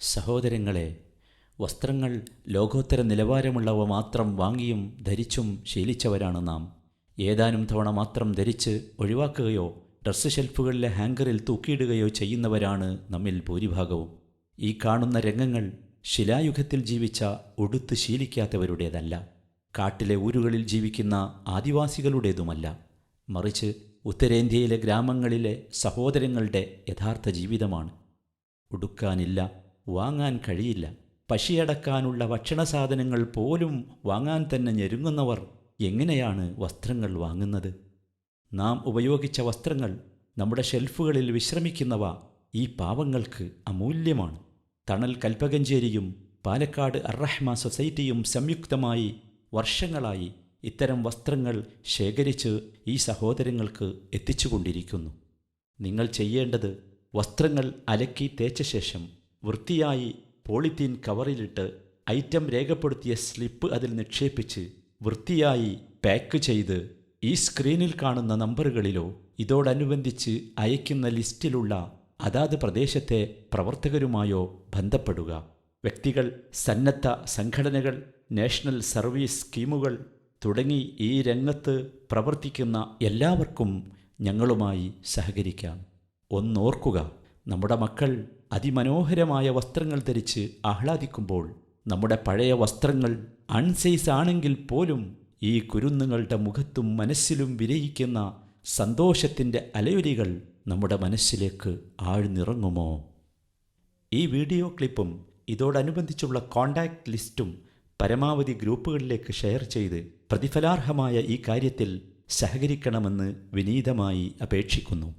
സഹോദരങ്ങളെ, വസ്ത്രങ്ങൾ ലോകോത്തര നിലവാരമുള്ളവ മാത്രം വാങ്ങിയും ധരിച്ചും ശീലിച്ചവരാണ് നാം. ഏതാനും തവണ മാത്രം ധരിച്ച് ഒഴിവാക്കുകയോ ഡ്രസ്സ് ഷെൽഫുകളിലെ ഹാങ്കറിൽ തൂക്കിയിടുകയോ ചെയ്യുന്നവരാണ് നമ്മിൽ ഭൂരിഭാഗവും. ഈ കാണുന്ന രംഗങ്ങൾ ശിലായുഗത്തിൽ ജീവിച്ച ഉടുത്ത് ശീലിക്കാത്തവരുടേതല്ല, കാട്ടിലെ ഊരുകളിൽ ജീവിക്കുന്ന ആദിവാസികളുടേതുമല്ല. മറിച്ച് ഉത്തരേന്ത്യയിലെ ഗ്രാമങ്ങളിലെ സഹോദരങ്ങളുടെ യഥാർത്ഥ ജീവിതമാണ്. ഉടുക്കാനില്ല, വാങ്ങാൻ കഴിയില്ല, പശിയടക്കാനുള്ള ഭക്ഷണസാധനങ്ങൾ പോലും വാങ്ങാൻ തന്നെ ഞെരുങ്ങുന്നവർ എങ്ങനെയാണ് വസ്ത്രങ്ങൾ വാങ്ങുന്നത്? നാം ഉപയോഗിച്ച വസ്ത്രങ്ങൾ, നമ്മുടെ ഷെൽഫുകളിൽ വിശ്രമിക്കുന്നവ ഈ പാവങ്ങൾക്ക് അമൂല്യമാണ്. തണൽ കൽപ്പകഞ്ചേരിയും പാലക്കാട് അർറഹ്മ സൊസൈറ്റിയും സംയുക്തമായി വർഷങ്ങളായി ഇത്തരം വസ്ത്രങ്ങൾ ശേഖരിച്ച് ഈ സഹോദരങ്ങൾക്ക് എത്തിച്ചുകൊണ്ടിരിക്കുന്നു. നിങ്ങൾ ചെയ്യേണ്ടത്, വസ്ത്രങ്ങൾ അലക്കി തേച്ച ശേഷം വൃത്തിയായി പോളിത്തീൻ കവറിലിട്ട് ഐറ്റം രേഖപ്പെടുത്തിയ സ്ലിപ്പ് അതിൽ നിക്ഷേപിച്ച് വൃത്തിയായി പാക്ക് ചെയ്ത് ഈ സ്ക്രീനിൽ കാണുന്ന നമ്പറുകളിലോ ഇതോടനുബന്ധിച്ച് അയക്കുന്ന ലിസ്റ്റിലുള്ള അതാത് പ്രദേശത്തെ പ്രവർത്തകരുമായോ ബന്ധപ്പെടുക. വ്യക്തികൾ, സന്നദ്ധ സംഘടനകൾ, നാഷണൽ സർവീസ് സ്കീമുകൾ തുടങ്ങി ഈ രംഗത്ത് പ്രവർത്തിക്കുന്ന എല്ലാവർക്കും ഞങ്ങളുമായി സഹകരിക്കാം. ഒന്നോർക്കുക, നമ്മുടെ മക്കൾ അതിമനോഹരമായ വസ്ത്രങ്ങൾ ധരിച്ച് ആഹ്ലാദിക്കുമ്പോൾ നമ്മുടെ പഴയ വസ്ത്രങ്ങൾ അൺസൈസ് ആണെങ്കിൽ പോലും ഈ കുരുന്നുകളുടെ മുഖത്തും മനസ്സിലും വിരയിക്കുന്ന സന്തോഷത്തിൻ്റെ അലയൊലികൾ നമ്മുടെ മനസ്സിലേക്ക് ആഴ്ന്നിറങ്ങുമോ? ഈ വീഡിയോ ക്ലിപ്പും ഇതോടനുബന്ധിച്ചുള്ള കോൺടാക്റ്റ് ലിസ്റ്റും പരമാവധി ഗ്രൂപ്പുകളിലേക്ക് ഷെയർ ചെയ്ത് പ്രതിഫലാർഹമായ ഈ കാര്യത്തിൽ സഹകരിക്കണമെന്ന് വിനീതമായി അപേക്ഷിക്കുന്നു.